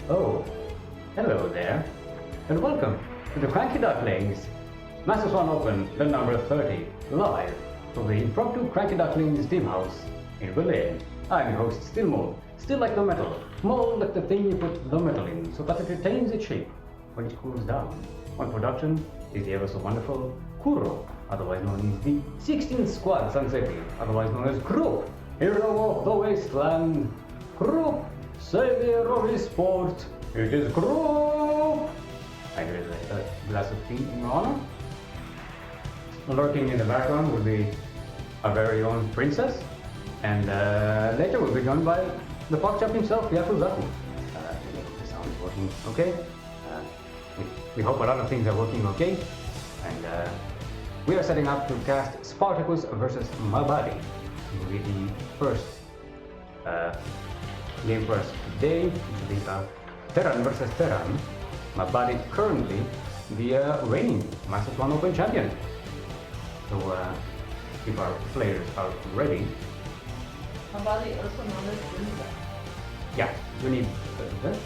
Oh, hello there, and welcome to the CranKy Ducklings Master Swan Open, the number 30, live from the impromptu CranKy Ducklings team house in Berlin. I'm your host, Steelmold, still like the metal, mold like the thing you put the metal in, so that it retains its shape when it cools down. On production is the ever so wonderful Kuro, otherwise known as the 16th Squad Sansetti, otherwise known as Krupp, hero of the wasteland. Krupp, savior of his sport, it is Krupp! I give it a glass of tea in your honor. Lurking in the background will be our very own princess, and later we'll be joined by the pork chop himself, Yakuzaku. The sound is working okay. We hope a lot of things are working okay, and we are setting up to cast Spartacus versus Mabadi. It will be the first game for us today. It will be Terran versus Terran. Mabadi currently the reigning Master Swan Open champion. So if our players are ready. Mabadi also known as Juniba. Yeah, Juniba. That's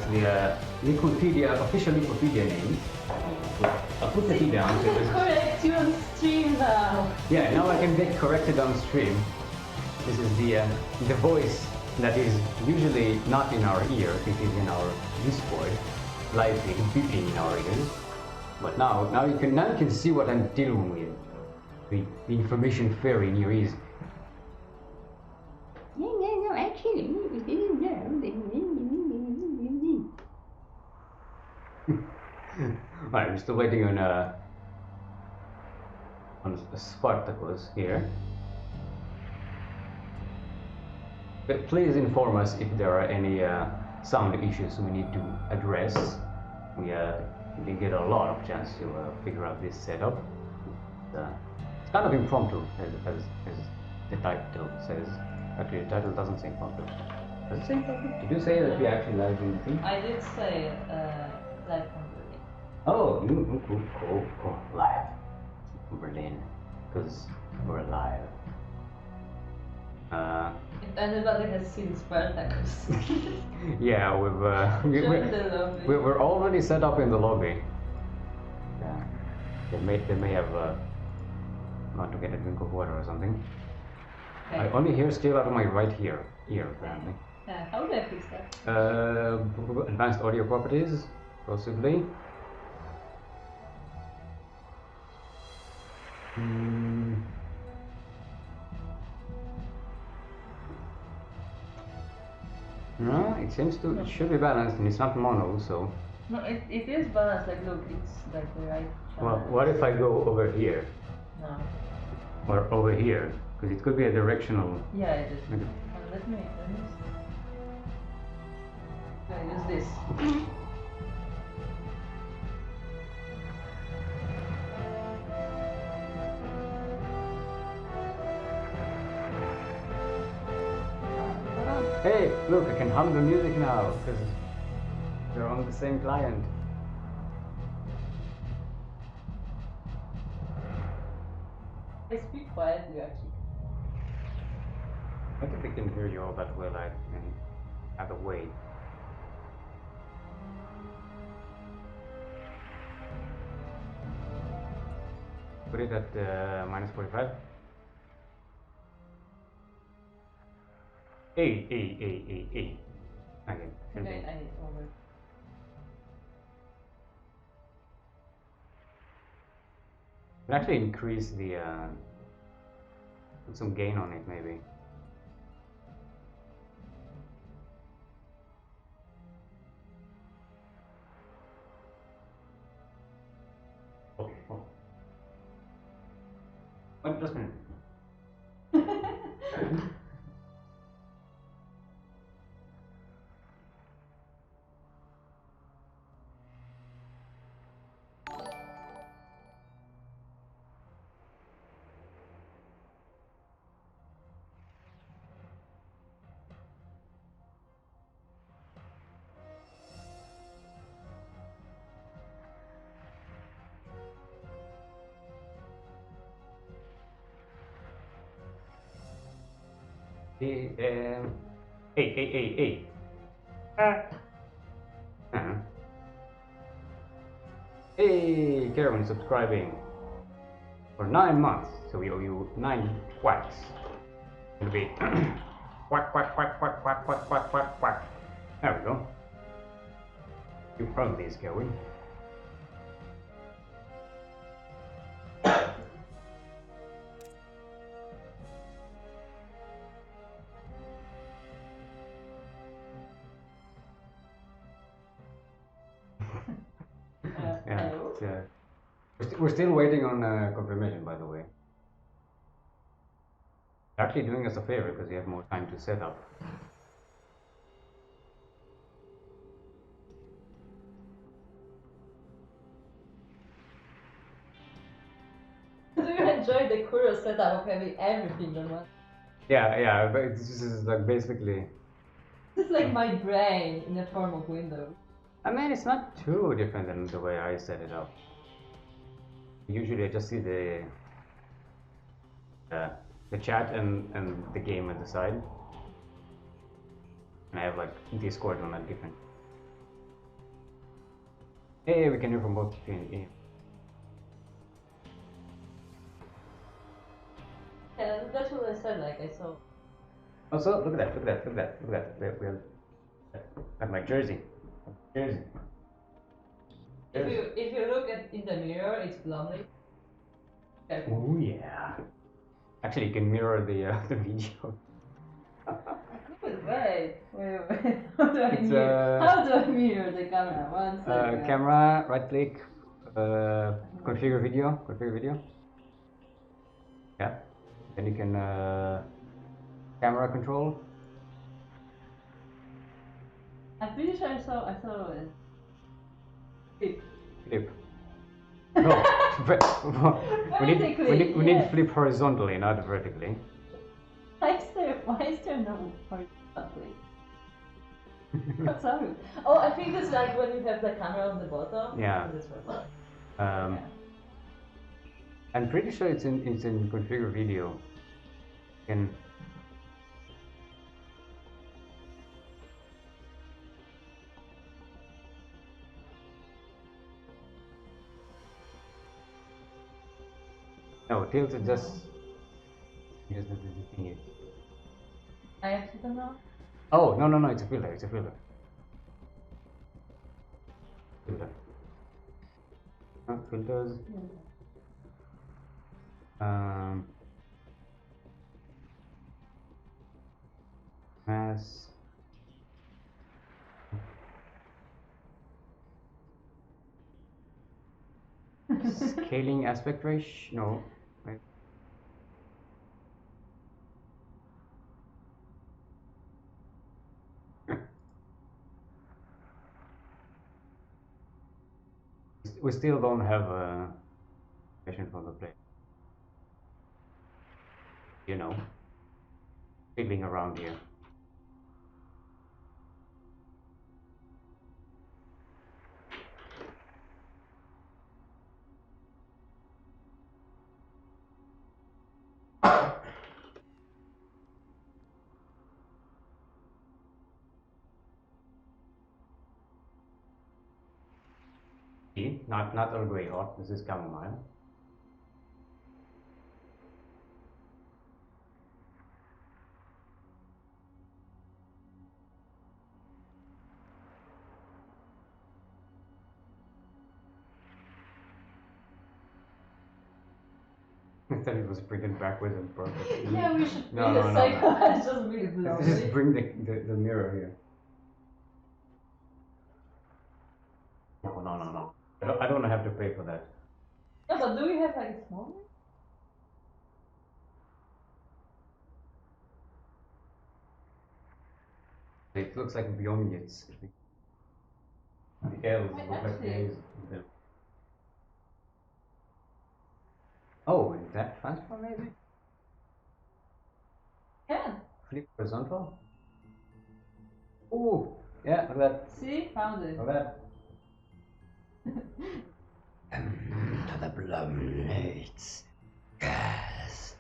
the Wikipedia, official Wikipedia name. I'll put the T down. I can correct you on stream now. Yeah, now I can get corrected on stream. This is the voice that is usually not in our ear. It is in our Discord, lively beeping in our ears. But now you can see what I'm dealing with. The information fairy in your ears. No, actually. Alright, we're still waiting on Spartacus here. But please inform us if there are any sound issues we need to address. We didn't get a lot of chance to figure out this setup. It's kind of impromptu, as the title says. Actually, the title doesn't say impromptu. Does it say impromptu? Did you say that we actually live in the thing? I did say live from Berlin. Oh, cool. Live from Berlin, because we're alive. If anybody has seen Spartacus. Yeah, we're already set up in the lobby. Yeah, they may have gone to get a drink of water or something. Okay. I only hear still out of my right ear apparently. How do I fix that? Advanced audio properties, possibly. No, it should be balanced, and it's not mono, so. No, it is balanced. Like, look, it's like the right channel. Well, what if I go over here? No. Or over here? Because it could be a directional. Yeah, it is. Okay. Let me use this. Hey, look, I can hum the music now because they're on the same client. I speak quietly, actually. I think they can hear you all that well, either way. Put it at -45. Hey. Again. Okay, I over. Can actually increase the put some gain on it maybe. Okay. Oh, just a minute. Hey. Hey, Karen subscribing for 9 months, so we owe you 9 quacks. It'll be quack, quack, quack, quack, quack, quack, quack, quack, quack. There we go. Keep from these going. Yeah, we're still waiting on confirmation, by the way. Actually doing us a favor because we have more time to set up. Do you enjoy the curious setup of having everything on one? Yeah, but this is like basically. It's like my brain in the form of Windows. I mean, it's not too different than the way I set it up. Usually, I just see the chat and the game at the side, and I have like Discord on a different. Hey, we can hear from both. Yeah, that's what I said. Like I saw. Also, look at that! Look at that! Look at that! Look at that! We have at my jersey. Jersey. If you look in the mirror, it's lovely. Oh yeah. Actually, you can mirror the the video. Wait. How do I mirror? How do I mirror the camera? One second. Camera, right click, configure video. Configure video. Yeah. Then you can camera control. I'm pretty sure I saw it. Flip. No. we need flip horizontally, not vertically. Why is there no horizontally? What's up? Oh, I think it's like when you have the camera on the bottom. Yeah. Yeah. I'm pretty sure it's in configure video. You can. No, tilt is just the thing. I actually don't know. Oh no! It's a filter. It's a filter. Filter. Filters. Mass. Scaling aspect ratio. No. Wait. We still don't have a question for the play. You know, fiddling around here. Not Earl Grey hot. This is chamomile. I thought it was printed backwards and purpose. Yeah, we should bring a second. I just really blow it. Just bring the mirror here. No. I don't have to pay for that. Yeah, but do we have like a small one? It looks like Biomyets. The L's look like the A's. Oh, is that transfer maybe? Yeah. Flip horizontal? Oh, yeah, look at that. See? Found it. Look at that. To the blades. Yes.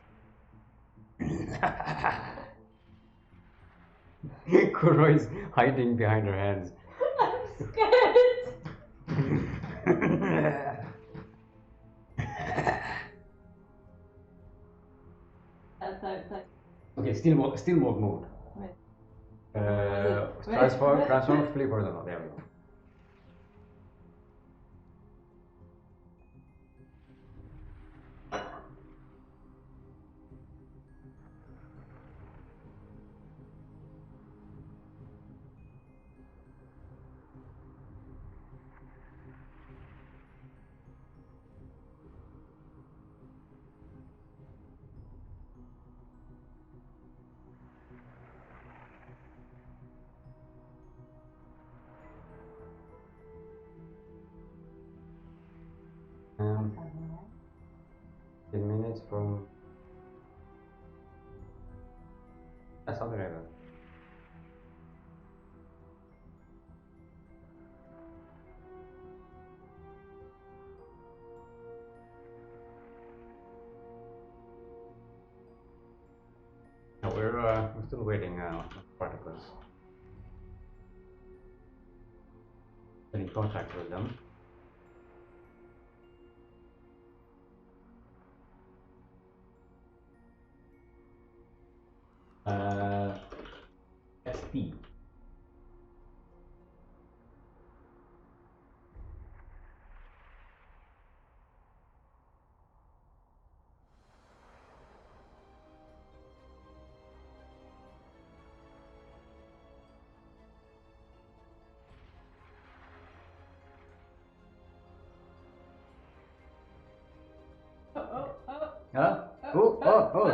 Kuro is hiding behind her hands. I'm scared. Okay, still mode mode. Wait. Transform flip horizontal. There we go. Um, 10 minutes from. That's something like that. No, we're still waiting on particles. Getting contact with them. SP.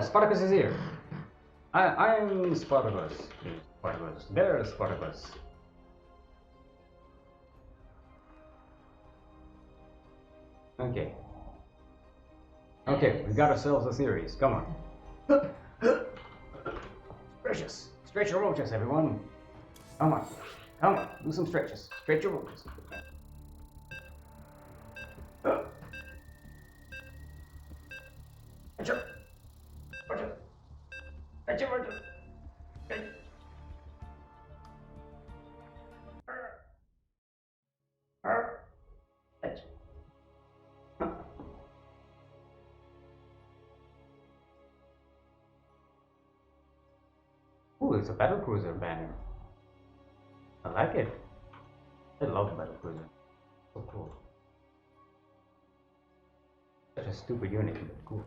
Spartacus is here. I'm Spartacus. Spartacus. There's Spartacus. Okay. Okay, we got ourselves a series. Come on. Stretches. Stretch your roaches, everyone. Come on. Come on. Do some stretches. Stretch your roaches. Ooh, it's a battlecruiser banner. I like it. I love battlecruiser. So cool. Such a stupid unit, but cool.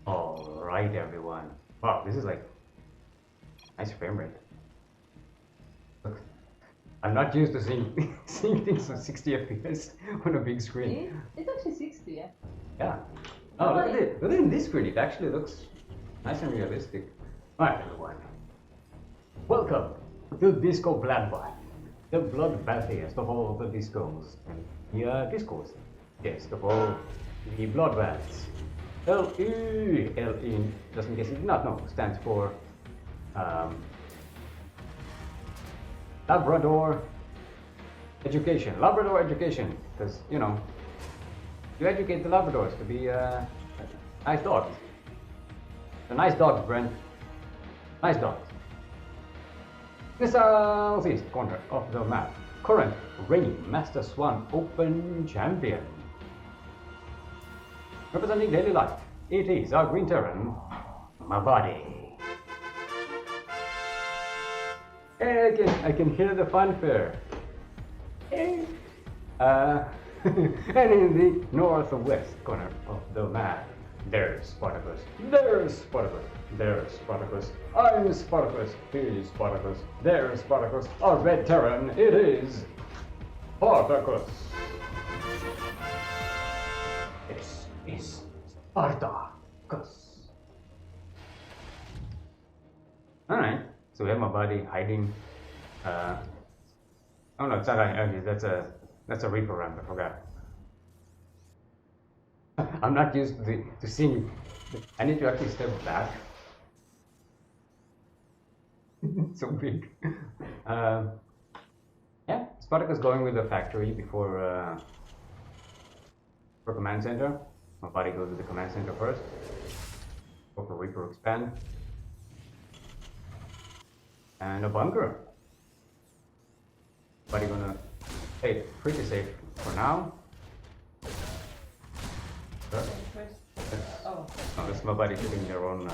Alright, everyone. Wow, this is like nice frame rate. Look, I'm not used to seeing seeing things on 60 FPS on a big screen. It's actually 60, yeah. Yeah. Oh, look at it. Look at it in this screen. It actually looks nice and realistic. Alright, everyone. Welcome to Disco Bloodbath, the bloodbathiest of all the discos. And the discos. Yes, of all the bloodbaths. LE, just in case you did not know, stands for Labrador Education. Labrador Education, because, you know, you educate the Labradors to be nice dogs. The nice dogs, Brent. Nice dogs. In the southeast corner of the map, current reigning Master Swan Open champion. Representing daily life, it is our green Terran, my body. Hey, I can hear the fanfare. Hey. And in the northwest corner of the map, there's Spartacus. There's Spartacus. There's Spartacus. I'm Spartacus. He's Spartacus. There's Spartacus. Our red Terran. It is Spartacus. This is Spartacus. Alright, so we have my body hiding. Oh no, it's not hiding. That's a Reaper ramp. I forgot. I'm not used to seeing. I need to actually step back. So big. Yeah, Spartacus going with the factory before for command center. My body goes to the command center first. Go for Reaper expand. And a bunker. But you're gonna play it pretty safe for now. Oh. Oh, that's my buddy shooting their own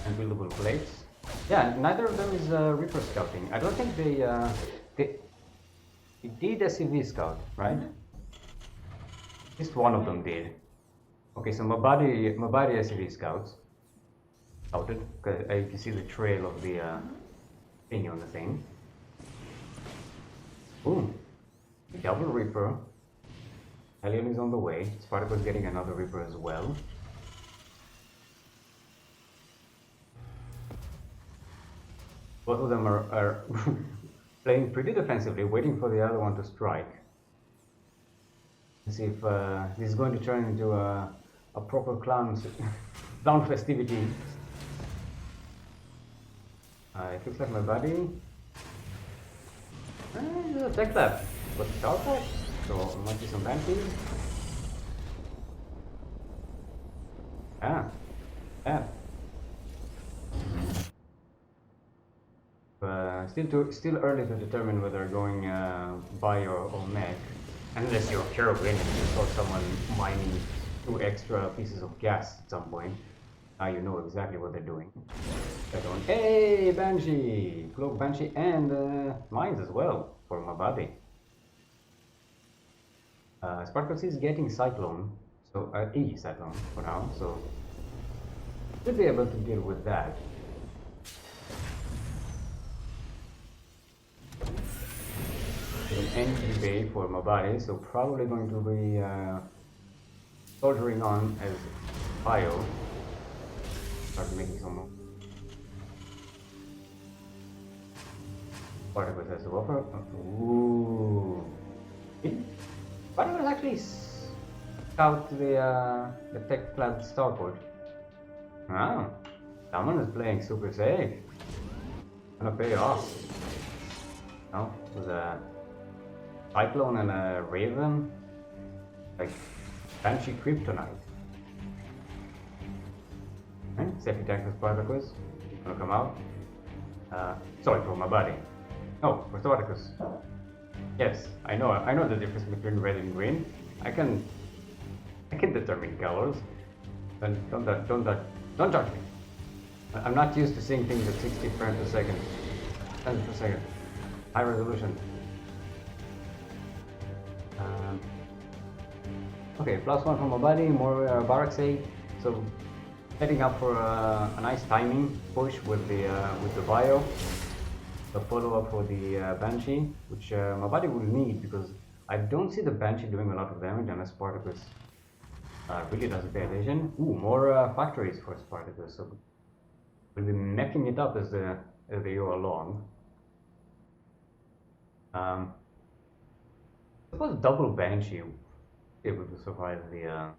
unbuildable plates. Yeah, neither of them is Reaper scouting. I don't think they did SCV scout, right? At least one of them did. Okay, so my body SCV scouts scouted. You can see the trail of the thing on the thing. Boom. Double Reaper. Alien is on the way. Spartacus getting another Reaper as well. Both of them are playing pretty defensively, waiting for the other one to strike. Let's see if this is going to turn into a proper clown festivity. It looks like my buddy. There's a tech lab. But StarCraft, so might be some banshees. Yeah. Still early to determine whether going buy or mech, unless you're Kerrigan and you saw someone mining 2 extra pieces of gas at some point. Now you know exactly what they're doing. They're going, hey, Banshee! Cloak Banshee and mines as well for my body. Sparkles is getting Cyclone, so a Cyclone for now, so should be able to deal with that. An energy bay for my body, so probably going to be soldiering on as bio. Start making some more. Spartacus has a buffer. Ooh. Spartacus actually scout the tech clad starport. Wow. Someone is playing super safe. Gonna pay off. No, with a Cyclone and a Raven. Like Banshee Kryptonite. Okay, safety tank for Spartacus. Gonna come out. Sorry, for my body. Oh, for Spartacus. Yes, I know the difference between red and green. I can determine colors. But don't touch me. I'm not used to seeing things at 60 frames per second. Frames per second. High resolution. Okay, +1 from my body, more barracks 8. So setting up for a nice timing push with the bio. The follow-up for the Banshee, which my body will need because I don't see the Banshee doing a lot of damage unless Spartacus really doesn't pay attention. Ooh, more factories for Spartacus, so we'll be meching it up as they go along. I suppose double Banshee able to survive the...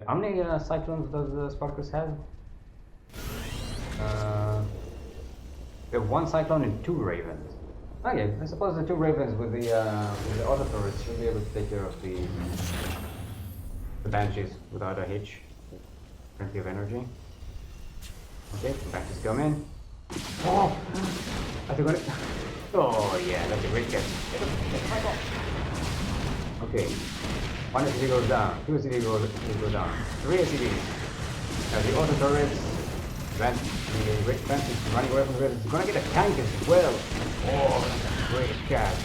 How many Cyclones does Spartacus have? We have 1 Cyclone and 2 Ravens. Okay, I suppose the 2 Ravens with the auto turrets should be able to take care of the Banshees without a hitch. Plenty of energy. Okay, the Banshees come in. Oh! I think gonna... Oh yeah, that's a great catch. Okay. 1 SCV goes down, 2 SCV goes down, 3 SCVs. Now the auto turrets, the Banshees running away from the Ravens. He's gonna get a tank as well. Oh, that's a great catch.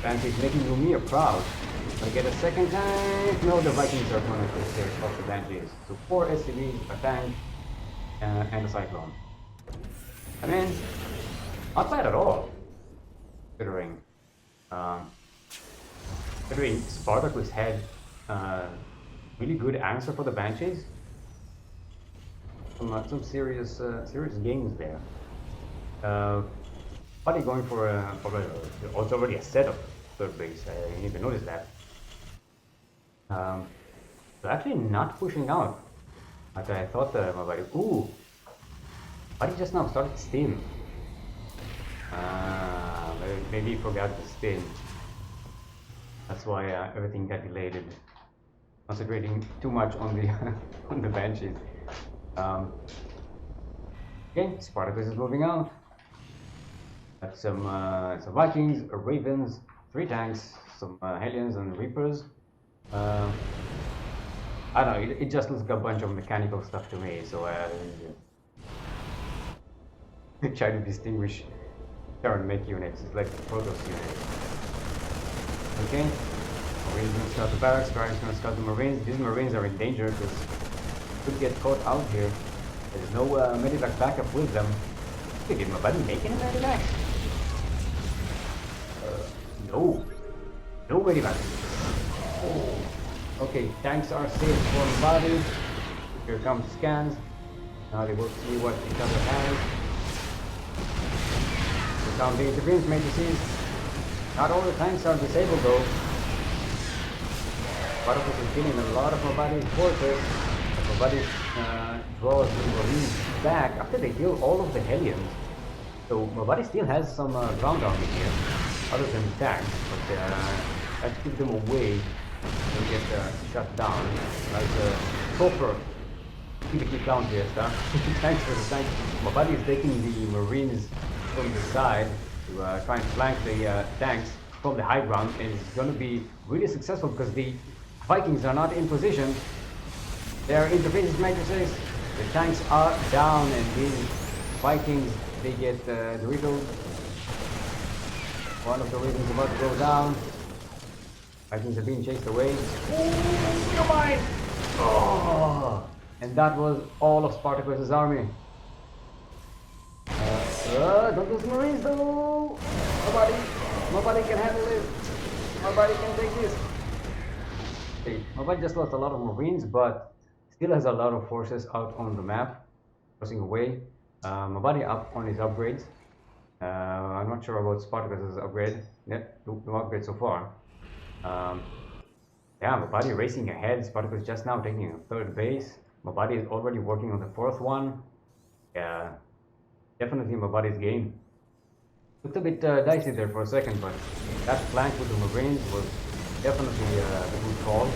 Banshees making Lumia proud. Gonna get a second tank. No, the Vikings are gonna take care of the Banshees. So 4 SCVs, a tank, and a Cyclone. I mean, not bad at all. Considering Spartacus had really good answer for the Banshees. Some serious games there. Buddy going for it's already a setup third base. I didn't even notice that. So actually not pushing out. Like I thought my buddy. Ooh, buddy just now started steam. Maybe he forgot the steam. That's why everything got delayed. Concentrating too much on the on the Banshees. Okay, Spartacus is moving on. Got some Vikings, Ravens, 3 tanks, some Hellions and Reapers. I don't know, it just looks like a bunch of mechanical stuff to me, so try to distinguish turn make units. It's like Protoss units. Okay, Marines gonna scout the barracks, barracks gonna scout the Marines. These Marines are in danger because could get caught out here. There's no medevac backup with them. Did my buddy make any medevac? No. No medevac. Oh. Okay, tanks are safe for the body. Here comes scans. Now they will see what each other has. Down the interference matrices. Not all the tanks are disabled though. Spartacus is killing a lot of Mabadi's forces. Mabadi draws the Marines back after they kill all of the Hellions. So Mabadi still has some ground army here, other than tanks, but that keeps them away and get shut down. Like proper PvP clown here stuff. Thanks for the tank. Mabadi is taking the Marines from the side to try and flank the tanks from the high ground, and it's going to be really successful because the Vikings are not in position. Their interfaces matrices, the tanks are down, and these Vikings, they get riddled. One of the Ravens about to go down. Vikings are being chased away. Ooh, come on! Oh! And that was all of Spartacus' army. Don't lose Marines though! Nobody can handle it. Nobody can take this. Okay, nobody just lost a lot of Marines, but still has a lot of forces out on the map, crossing away. Mabadi up on his upgrades. I'm not sure about Spartacus' upgrade. No upgrade so far. Yeah, Mabadi racing ahead. Spartacus just now taking a 3rd base. Mabadi is already working on the 4th one. Yeah, definitely Mabadi's game. Looked a bit dicey there for a second, but that flank with the Marines was definitely a good call.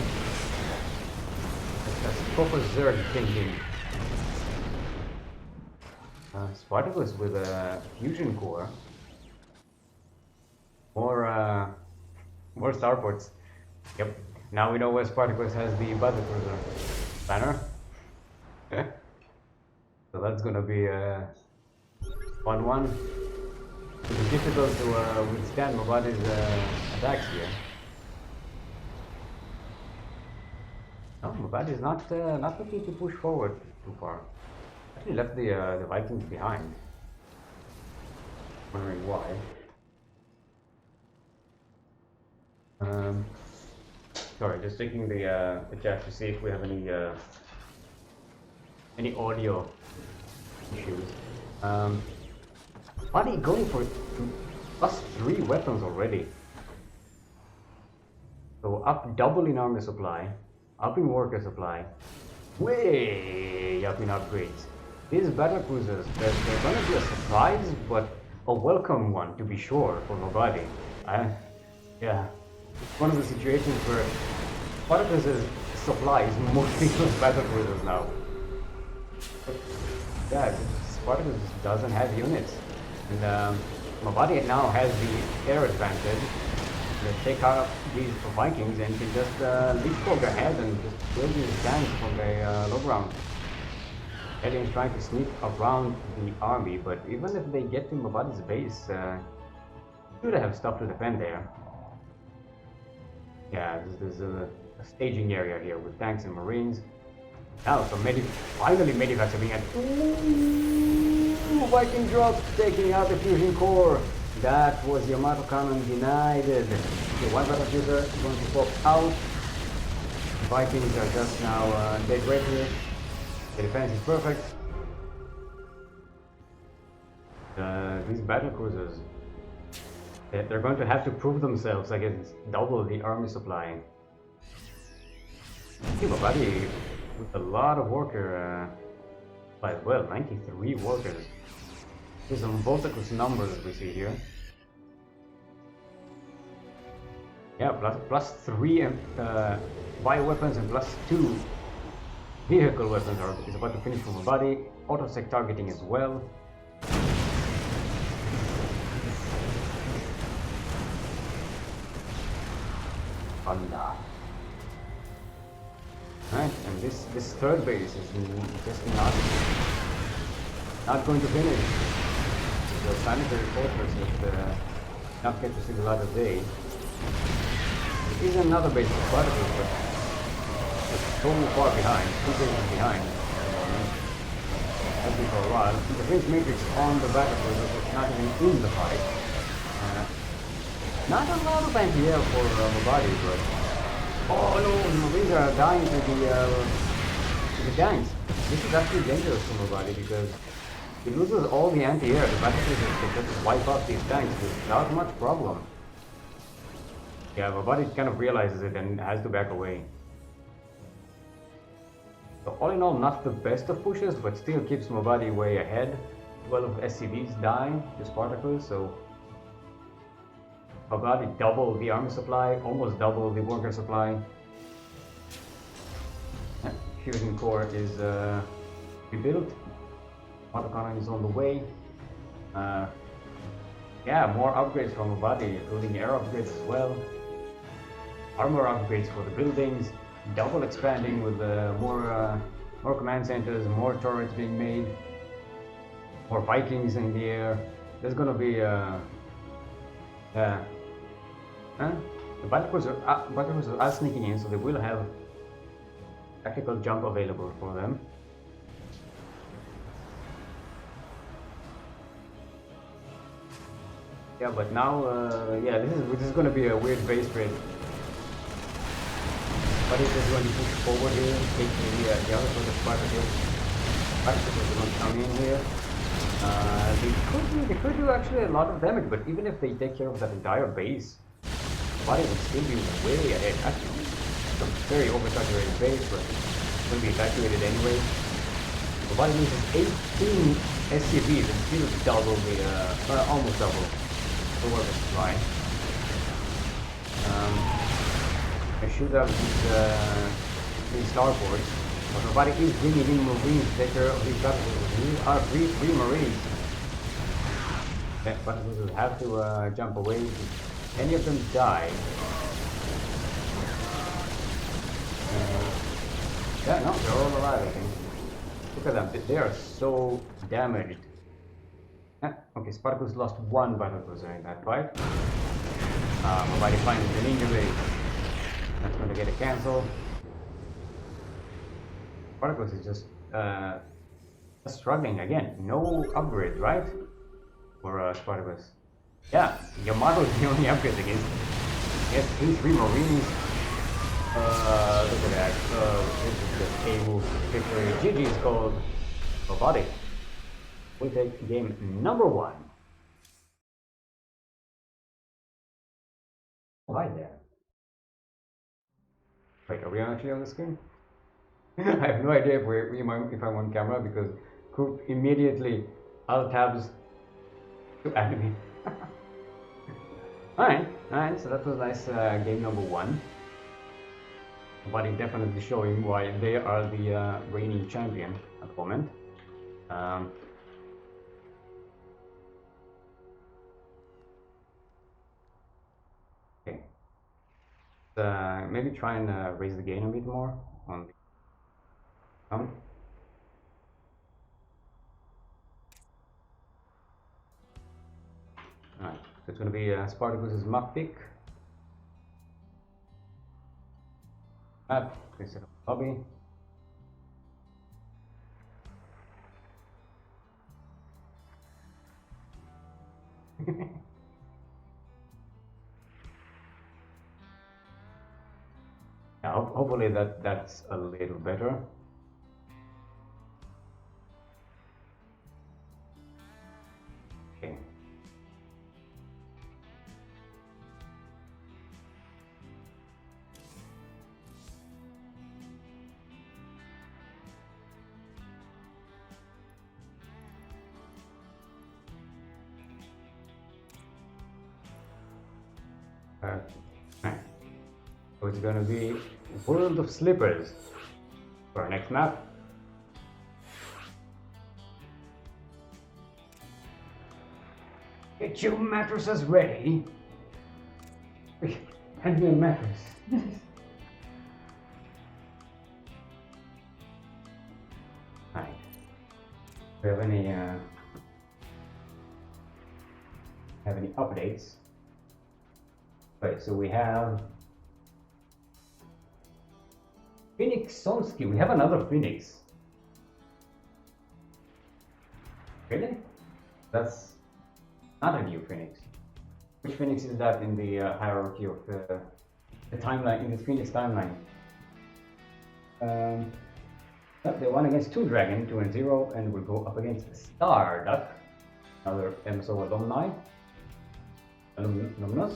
That's proper Zerg thinking. Spartacus with a fusion core. More starports. Yep. Now we know where Spartacus has the battlecruiser banner. So that's gonna be a fun one. It's difficult to withstand Mabadi's attacks here. No, Mabadi is not looking to push forward too far. Actually left the Vikings behind. Wondering why. Sorry, just checking the chat to see if we have any audio issues. Buddy going for +3 weapons already. So up double in armor supply, up in worker supply, way up in upgrades. These battle cruisers, they're gonna be a surprise, but a welcome one to be sure for nobody. Yeah, it's one of the situations where Spartacus' supply is mostly those battle cruisers now. But, yeah, Spartacus doesn't have units. And Mabadi now has the air advantage to take out these Vikings and can just leapfrog ahead and just build these tanks from the low ground. Aliens trying to sneak around the army, but even if they get to Mabadi's base, should have stuff to defend there. Yeah, there's a staging area here with tanks and Marines. Now some finally medivacs are being added. Ooh, Viking drops taking out the fusion core. That was Yamato Cannon denied. The one battle user is going to pop out. Vikings are just now dead right here. The defense is perfect. These battle cruisers, they're going to have to prove themselves against double the army supply. Mabadi with a lot of worker, but well, 93 workers. There's some Voltacus numbers we see here. Yeah, plus 3 bioweapons and +2 vehicle weapons is about to finish from my body. Auto-sec targeting as well. Thunder. Right, and this third base is just not going to finish. The sanitary fortress is not get to see the light of day. There is another base of particles, but it's so far behind, 2 bases behind. Has been for a while. The Prince Matrix on the battlefield is not even in the fight. Not a lot of anti-air for Mobadi, but oh no, the Mobiles are dying to the tanks. This is actually dangerous for Mobadi because he loses all the anti-air. The battlefield can just wipe out these tanks without much problem. Yeah, Mobadi kind of realizes it and has to back away. So all in all, not the best of pushes, but still keeps Mobadi way ahead. 12 SCVs die to Spartacus, so Mobadi double the army supply, almost double the worker supply. Fusion core is rebuilt. Autocannon is on the way. Yeah, more upgrades from Mobadi, including air upgrades as well. Armor upgrades for the buildings. Double expanding with more command centers, more turrets being made, more Vikings in the air. There's gonna be the battlecruisers are sneaking in, so they will have tactical jump available for them. Yeah, but now, yeah, this is gonna be a weird base trade. But if they're going to push forward here, take the other sort of Spartacus. Spartacus will come in here. They could do actually a lot of damage, but even if they take care of that entire base, Body would still be way ahead. Actually, it's a very oversaturated base, but it's going to be evacuated anyway. The Body loses 18 SCVs and still double the, almost double the worker supply. I shoot out these starports, but nobody is bringing in Marines to take care of these battles. These are free Marines. But we will have to jump away. If any of them die. Yeah, no, they're all alive, I think. Look at them, they are so damaged. Okay, Spartacus lost one battlecruiser in that fight. Nobody finds the ninja base. That's going to get it cancelled. Spartacus is just struggling again. No upgrade, right? For Spartacus. Yeah, Yamato is the only upgrade against. Yes, 3 Marines. Look at that. This is just a move to victory. GG is called Robotic. We take game number 1. Hi there. Wait, are we actually on the screen? I have no idea if I'm on camera because Coop immediately alt tabs to animate. Alright, so that was nice game number 1. But it's definitely showing why they are the reigning champion at the moment. Okay. Maybe try and raise the gain a bit more on the Alright, so it's going to be Spartacus's map pick. Map, instead of lobby. Yeah, hopefully that's a little better. Okay. Right. So it's gonna be World of Slippers for our next map. Get your mattresses ready. Hand me a mattress. Right. Do we have any updates? Okay, so we have Phoenix Sonsky. We have another Phoenix. Really? That's not a new Phoenix. Which Phoenix is that in the hierarchy of the timeline, in the Phoenix timeline? They won against 2 Dragon, 2 and 0, and will go up against Starduck, another MSO alumni. Alumnus?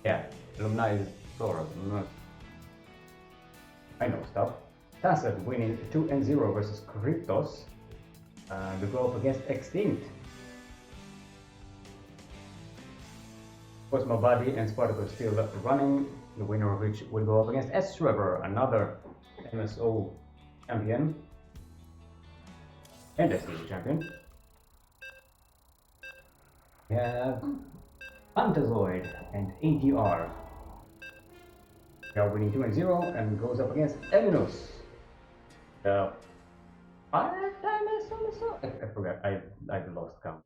Yeah, alumni is plural. Alumnus. I know stuff. Tacet winning 2 and 0 versus Cryptos. They go up against Extinct. Of course, my body and Spartacus still running, the winner of which will go up against S-Trevor, another MSO champion and SDU champion. We have Fantazoid and ADR. They are winning 2 and 0 and goes up against Eminus. The 5-time MSO? I forgot, I've lost count.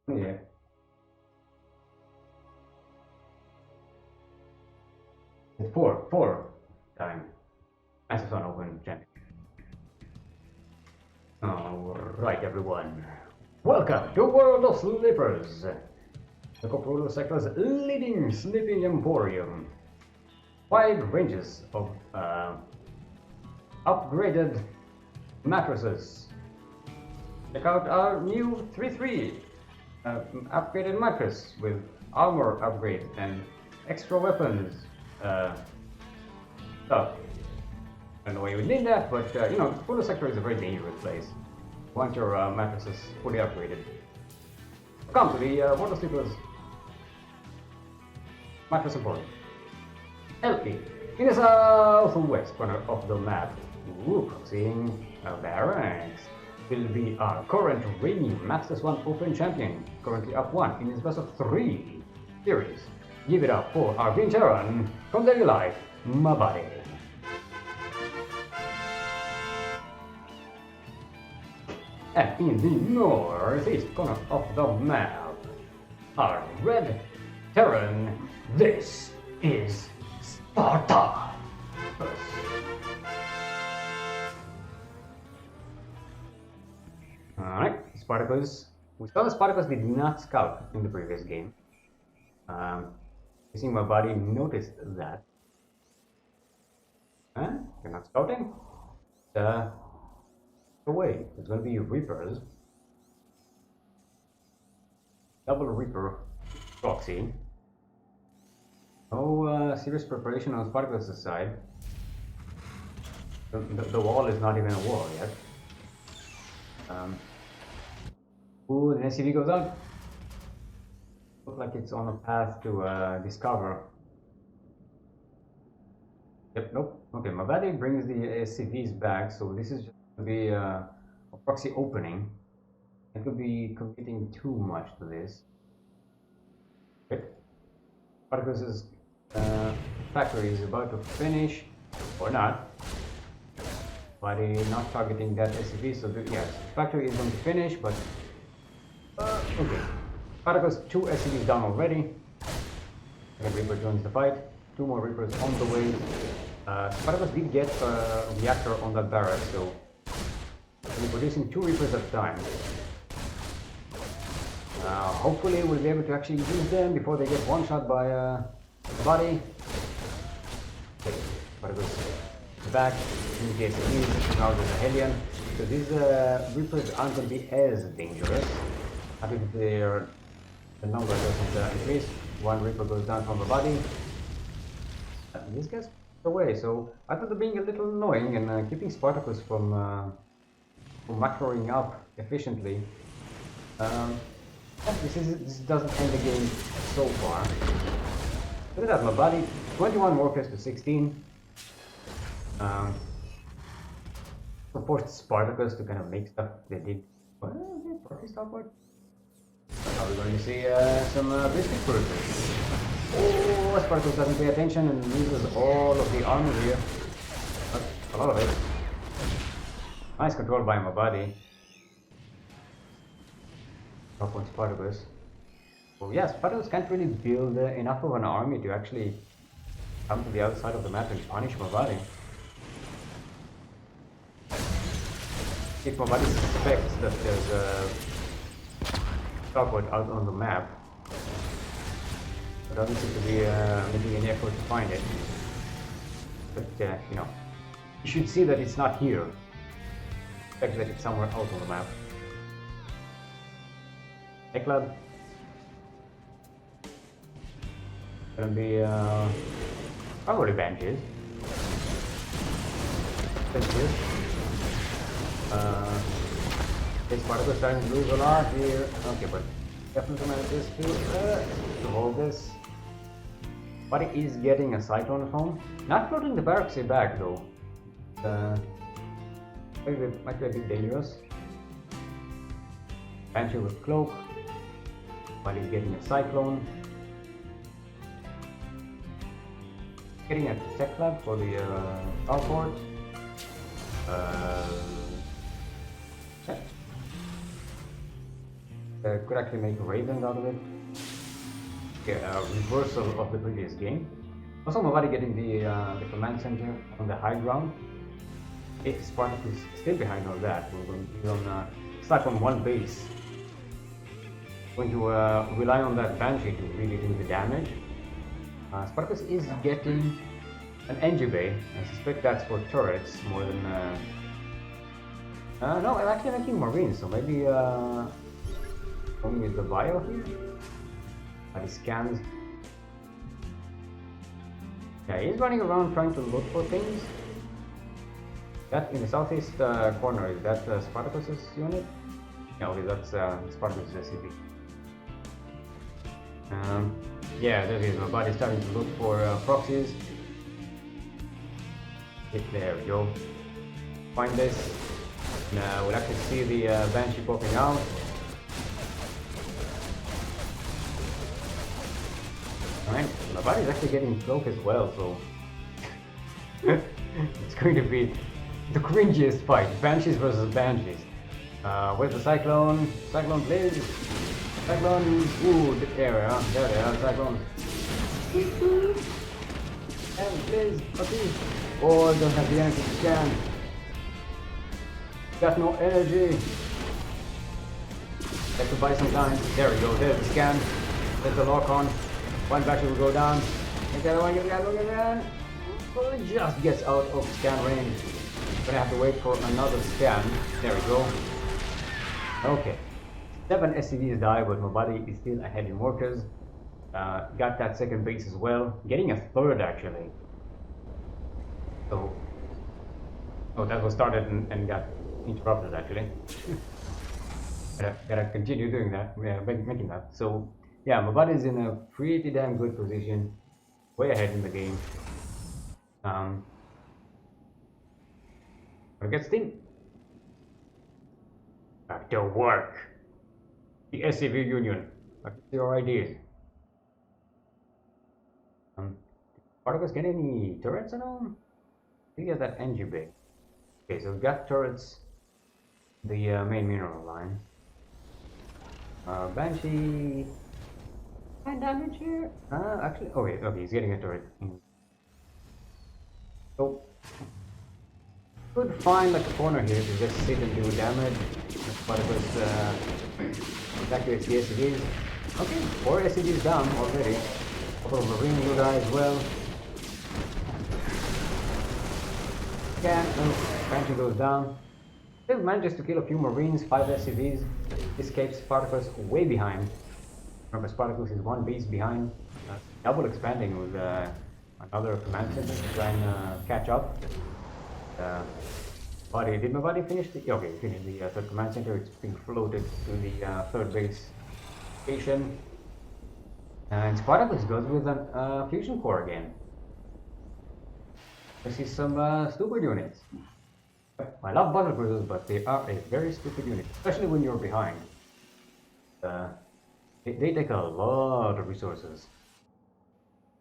Yeah. Four-time Master Swan Open champion. Alright everyone, welcome to World of Slippers, the Coprolo sector's leading sleeping emporium. Wide ranges of upgraded mattresses. Check out our new 3-3 upgraded mattress with armor upgrade and extra weapons. Stuff. I don't know why you would need that, but you know, Polo sector is a very dangerous place. You want your mattresses fully upgraded. Come to the World of Sleepers mattress emporium. LP in the southwest corner of the map. Seeing Barracks will be our current reigning Master Swan Open champion, currently up 1 in his best of 3 series. Give it up for our veteran from daily life, Mabari. And in the northeast corner of the map, our red Terran, this is Sparta. Alright, Spartacus. We saw that Spartacus did not scout in the previous game. I think my body noticed that. You're not scouting? Away. It's going to be Reapers. Double Reaper proxy. No serious preparation on Spartacus' side. The wall is not even a wall yet. Ooh, the SCV goes out. Looks like it's on a path to discover. Yep, nope. Okay, my body brings the SCVs back, so this is just going to be a proxy opening. I could be committing too much to this. Okay. Spartacus' factory is about to finish, or not. Body not targeting that SCV, so yes, factory is going to finish, but okay. Spartacus 2 SCVs down already. And Reaper joins the fight. 2 more Reapers on the way. Spartacus did get a reactor on that barrack, so we're producing 2 Reapers at a time. Hopefully we'll be able to actually use them before they get one shot by the body. Okay, Spartacus back in the SCVs. Now there's a Hellion. So these Reapers aren't going to be as dangerous. I think the number doesn't increase. 1 Reaper goes down from the body. These guys go away, so I thought they're being a little annoying and keeping Spartacus from macroing up efficiently. This doesn't end the game so far. Look at that, my body 21 workers to 16. support Spartacus to kind of make stuff they did. Well, they probably starboard. Now we're going to see some biscuit cruisers. Oh, Spartacus doesn't pay attention and loses all of the armor here. But a lot of it. Nice control by my body. Top on Spartacus. So yeah, Spartacus can't really build enough of an army to actually come to the other side of the map and punish my body. If my body suspects that there's a starport out on the map, it doesn't seem to be making any effort to find it. But you know, you should see that it's not here. Expect that it's somewhere out on the map. Hey club. Gonna be probably benches. Benches. This particle is starting to lose a lot here. Okay, but definitely manages to hold this. But it is getting a cyclone at home. Not floating the barracks back though. Might be a bit dangerous. Banshee with cloak. But he's getting a cyclone. Getting a tech lab for the starport. Could actually make ravens out of it. Yeah, a reversal of the previous game. Also, nobody getting the command center on the high ground. If Spartacus is still behind all that, we're going to be on stuck on one base. Going to rely on that Banshee to really do the damage. Spartacus is getting an NG bay. I suspect that's for turrets more than. No, I'm actually making marines, so maybe going with the bio here. But he scans. Yeah, he's running around trying to look for things. That in the southeast corner, is that Spartacus's unit? No, okay, that's Spartacus's SCV. Yeah, there is. My body's starting to look for proxies. There we go. Find this. Now we'll actually see the Banshee popping out. Alright, my body's actually getting cloak as well, so it's going to be the cringiest fight. Banshees versus Banshees. Where's the Cyclone? Cyclone, please! Cyclone, ooh, there, there they are, Cyclones. And please, please. Oh, I don't have the energy to scan. Got no energy. Have to buy some time. There we go, there's the scan. There's the lock on. One battery will go down. And the other one gets down. Oh, it just gets out of scan range. Gonna have to wait for another scan. There we go. Okay. 7 SCVs die, but my body is still ahead in workers. Got that second base as well. Getting a third actually. So, oh, that was started and got interrupted actually. gotta continue doing that, making that. So, yeah, my body's in a pretty damn good position, way ahead in the game. But get Steam. Back to work. The SCV Union. What's your ideas? Spartacus get any turrets at all? I think that NG bay. Okay, so we've got turrets. The main mineral line. Banshee. 9 damage here. Actually, okay, he's getting a turret. So could find like a corner here to just sit and do damage. Spartacus evacuates the SCVs. Okay, 4 SCVs down already. A couple of marines will die as well. Banshee goes down. Still manages to kill a few marines, 5 SCVs. Escapes Spartacus way behind. Remember, Spartacus is 1 base behind. Double expanding with another command center to try and catch up. Did my body finish the... Okay, finished the third command center. It's being floated to the third base station. And Spartacus goes with a fusion core again. I see some stupid units. I love battle cruisers, but they are a very stupid unit, especially when you're behind. They take a lot of resources,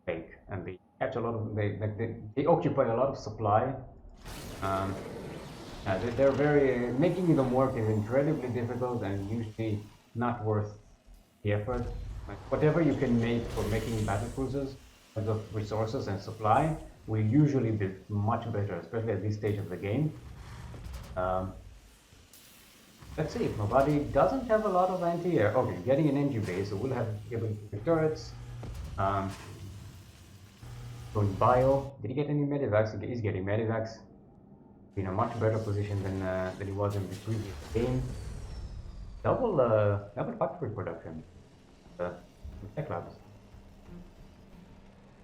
and they catch a lot of they occupy a lot of supply. They're very making them work is incredibly difficult and usually not worth the effort. Like, whatever you can make for making battle cruisers, in terms of resources and supply, will usually be much better, especially at this stage of the game. Let's see, my body doesn't have a lot of anti-air. Okay, getting an NG base, so we'll have able to turrets. Going bio. Did he get any medivacs? He's getting medivacs. In a much better position than he was in the previous game. Double factory production. Tech labs.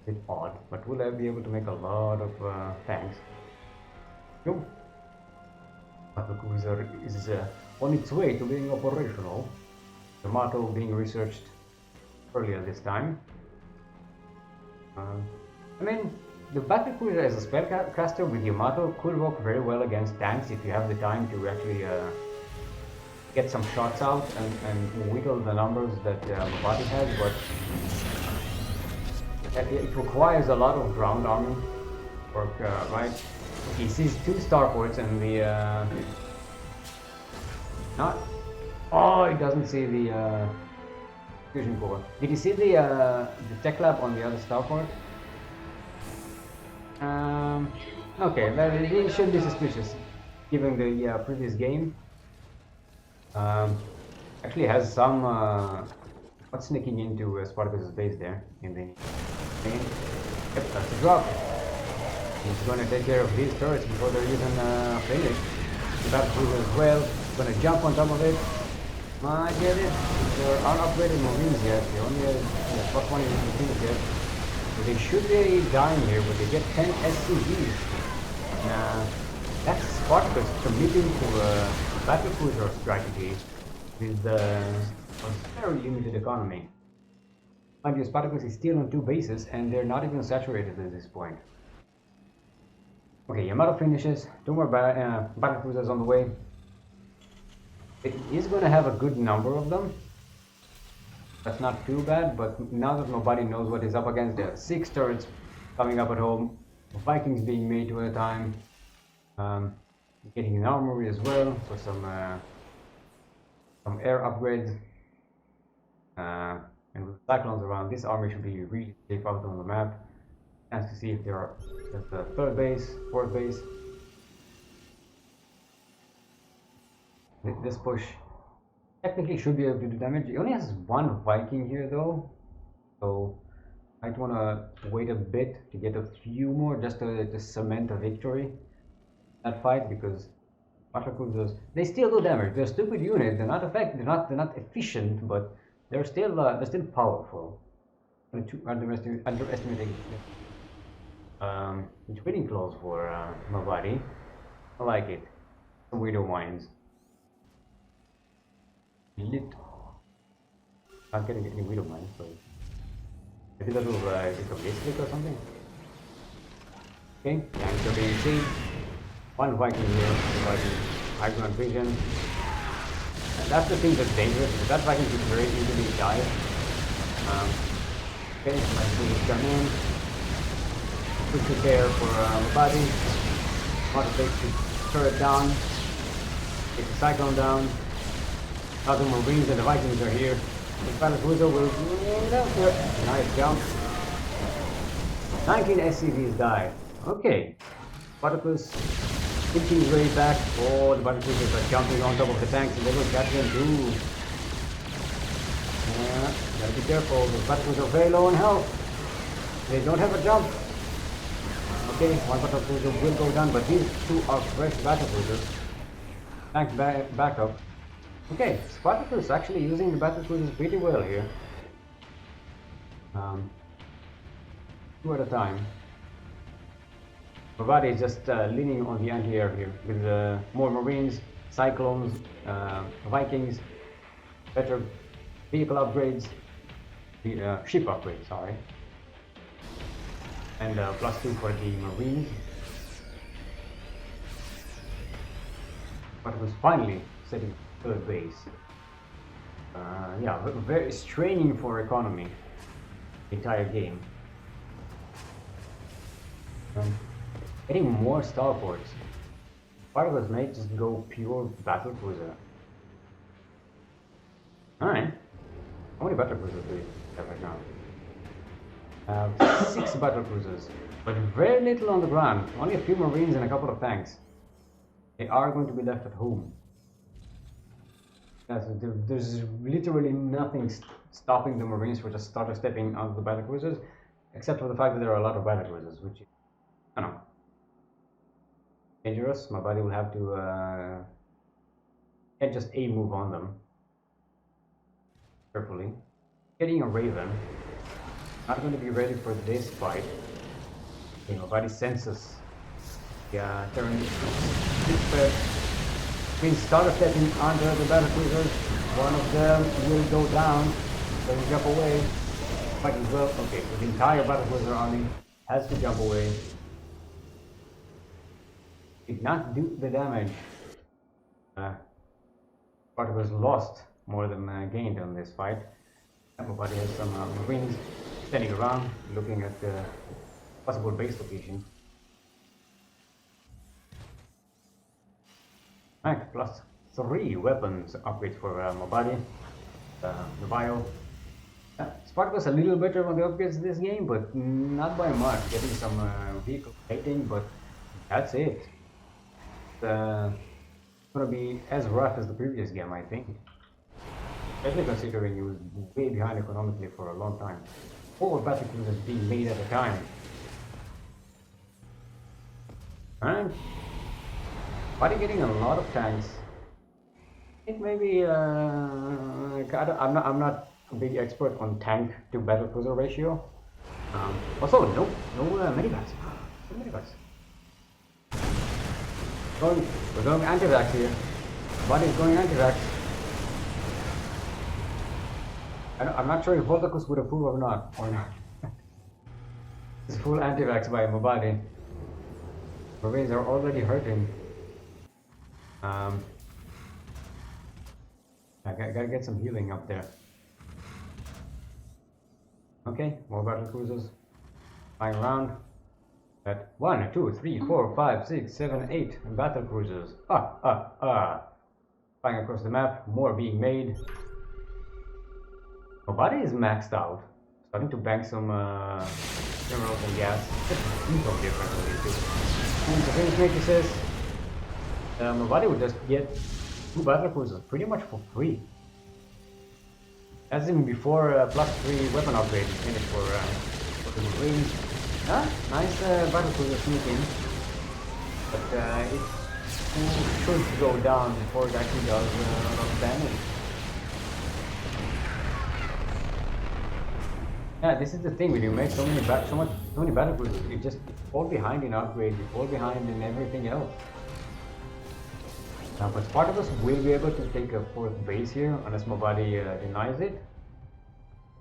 A bit odd, but will I be able to make a lot of tanks? Nope. Battle cruiser is on its way to being operational. The motto being researched earlier this time. I mean, the battle cruiser as a spellcaster with Yamato could work very well against tanks if you have the time to actually get some shots out and whittle the numbers that Mabati has, but it requires a lot of ground army work, right? He sees 2 starports and the not. Oh, he doesn't see the fusion core. Did you see the tech lab on the other starport? Okay, well, it shouldn't be suspicious, given the previous game. Actually has some what's sneaking into Spartacus' base there in the game. Yep, that's a drop. He's gonna take care of these turrets before they're even finished. The battle cruiser as well. Gonna jump on top of it. I get it. There aren't upgraded Marines yet. They only have plus 1 in yet. So they should be dying here, but they get 10 SCVs. That's Spartacus committing to a battle cruiser strategy with a very limited economy. Mind you, Spartacus is still on 2 bases and they're not even saturated at this point. Okay, Yamato finishes. 2 more battle cruisers on the way. It is going to have a good number of them. That's not too bad, but now that nobody knows what is up against, there are 6 turrets coming up at home, Vikings being made 2 at a time, getting an armory as well for some air upgrades, and with cyclones around, this army should be really safe out on the map. Chance to see if there's the 3rd base, 4th base. This push technically should be able to do damage. He only has 1 Viking here though, so I might want to wait a bit to get a few more just to cement a victory in that fight, because battle cruisers, they still do damage. They're a stupid unit. They're not they're not efficient, but they're still powerful. Underestimating the trading clause for Mabadi. I like it. Some weirdo wines. Lit. Not getting any widow mines, so maybe that will become basic or something. Okay, tanks are being seen. 1 Viking here, providing high ground vision. And that's the thing that's dangerous, because that Viking can very easily die. Okay, my soldiers come in. Quick repair for the body. Want to take the turret down. Take the cyclone down. Other Marines and the Vikings are here. The battle cruiser will nice jump. 19 SCVs died. Okay. Spartacus inching his way back. Oh, the battle cruisers are jumping on top of the tanks and they will catch them too. Yeah, gotta be careful. The battle cruisers are very low on health. They don't have a jump. Okay, 1 battle cruiser will go down, but these 2 are fresh battle cruisers. Tank back up. Okay, Spartacus actually using the battle cruisers pretty well here. 2 at a time. Mabadi is just leaning on the anti-air here with more Marines, Cyclones, Vikings, better vehicle upgrades, ship upgrades, sorry, and +2 for the Marines. but was finally setting third base. Yeah, very straining for economy the entire game. Getting more starports. Part of us may just go pure battle cruiser. Alright. How many battle cruisers do we have right now? 6 battle cruisers, but very little on the ground. Only a few marines and a couple of tanks. They are going to be left at home. There's literally nothing stopping the marines from just starting stepping onto the battle cruisers, except for the fact that there are a lot of battle cruisers, which is, I don't know, dangerous. My buddy will have to can't just A move on them carefully. Getting a Raven, not going to be ready for this fight. Okay, my buddy senses. Yeah, turn Queen started stepping onto the battle cruisers. One of them will go down. Doesn't jump away. Fight as well. Okay, so the entire battle cruiser army has to jump away. Did not do the damage. Part was lost more than gained on this fight. Everybody has some marines standing around, looking at the possible base location. Alright, +3 weapons upgrades for Mobadi, the bio. Spartacus a little better on the upgrades this game, but not by much. Getting some vehicle plating, but that's it. It's gonna be as rough as the previous game, I think. Especially considering it was way behind economically for a long time. 4 battle cruisers being made at a time. Alright. Buddy getting a lot of tanks. I think maybe I'm not a big expert on tank to battle cruiser ratio. Also, no medivacs. No medivacs. We're going anti-vax here. Buddy's going anti-vax. I'm not sure if Voltacus would approve or not. It's full anti-vax by Mobadi. Marines are already hurting. I gotta get some healing up there. Okay, more battle cruisers flying around. At 1, 2, 3, 4, 5, 6, 7, 8 battle cruisers. Flying across the map, more being made. My body is maxed out. Starting to bank some minerals and gas. Just no difference on these two. And the finish matrices. My body would just get 2 battle cruisers pretty much for free. That's even before +3 weapon upgrade is finished for the Marines. Nice battle cruiser sneaking. But it should go down before it actually does a lot of damage. Yeah, this is the thing when you make so many battle cruisers, you fall behind in upgrades, you fall behind in everything else. But Spartacus will be able to take a 4th base here unless Mobadi denies it.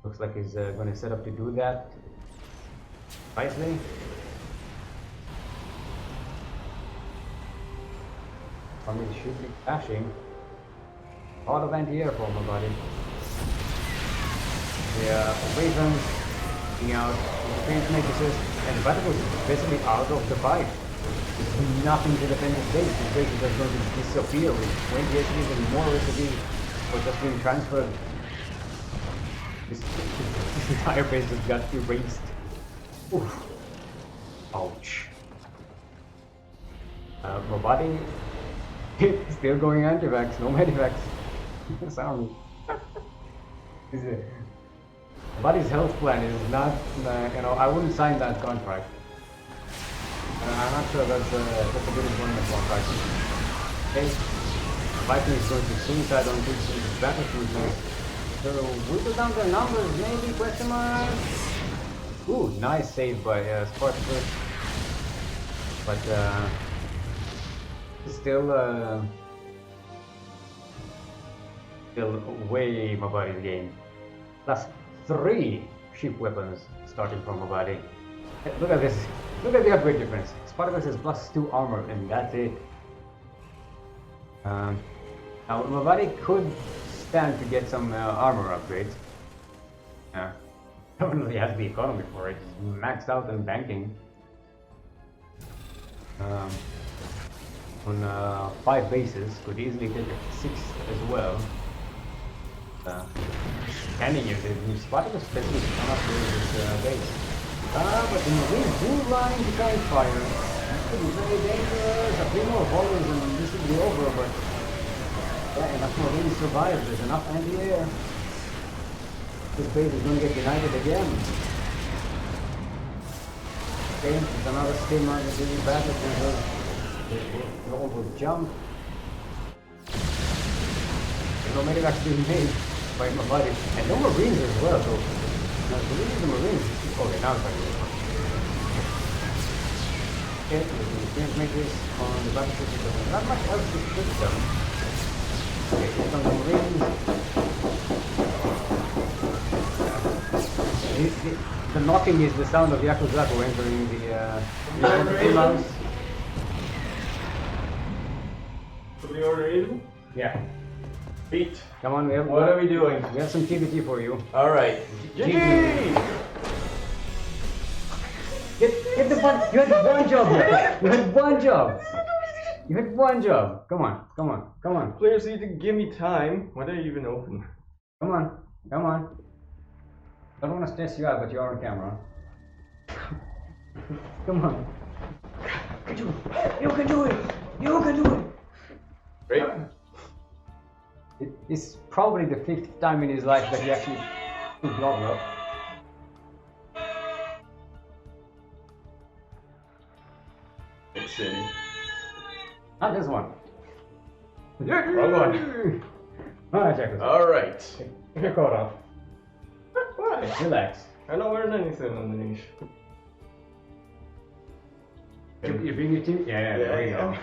Looks like he's going to set up to do that nicely. Army should be crashing. A lot of anti-air for Mobadi. The Ravens being out, the French matrices, and the battle was basically out of the fight. There's nothing to defend this base. This base is just going to disappear with 20 SPs and more SPs for just being transferred. This entire base just got erased. Oof. Ouch. My body still going anti-vax, no medivax. Sorry. Body's health plan is not, I wouldn't sign that contract. I'm not sure that's a good employment contract. Okay, Viking is going to suicide on these battle cruisers. So, whittle down their numbers, maybe, question mark? Ooh, nice save by Spartacus. But, still way my body's game. +3 ship weapons starting from my body. Look at this. Look at the upgrade difference. Spartacus has +2 armor and that's it. Now my buddy could stand to get some armor upgrades. Definitely has the economy for it. He's maxed out on banking. On 5 bases, could easily take a 6 as well. Scanning it, he's spotted a specialist on upgrade his base. But the Marines do line to kind fire. This could be very dangerous. A few more volleys and this will be over, but yeah, enough Marines survive. There's enough anti-air. This base is going to get united again. Okay, there's another steamer that is back. They all will jump. No medic actually made by my buddy. And no Marines as well, so now the Marines. Okay, now it's like okay, we can make this on the battlefield because there's not much else to shoot them. Okay, here come the Marines. The knocking is the sound of Yakuzaku entering the mouse. The order in? Yeah. Beat. Come on, What are we doing? We have some TBT for you. Alright. GG! Get the button. You had one job here. You had one job. You had one job. Come on, come on, come on. Players need to give me time. Why are you even open? Come on, come on. I don't want to stress you out, but you are on camera. Come on. You can do it. You can do it. You can do it. Great. It's probably the 5th time in his life that he actually took blob up. It's city. Not this one. Wrong one. Alright, check this out. Alright. Take your coat off. Why? Relax. I'm not wearing anything underneath. You bring your team? Yeah, there we go.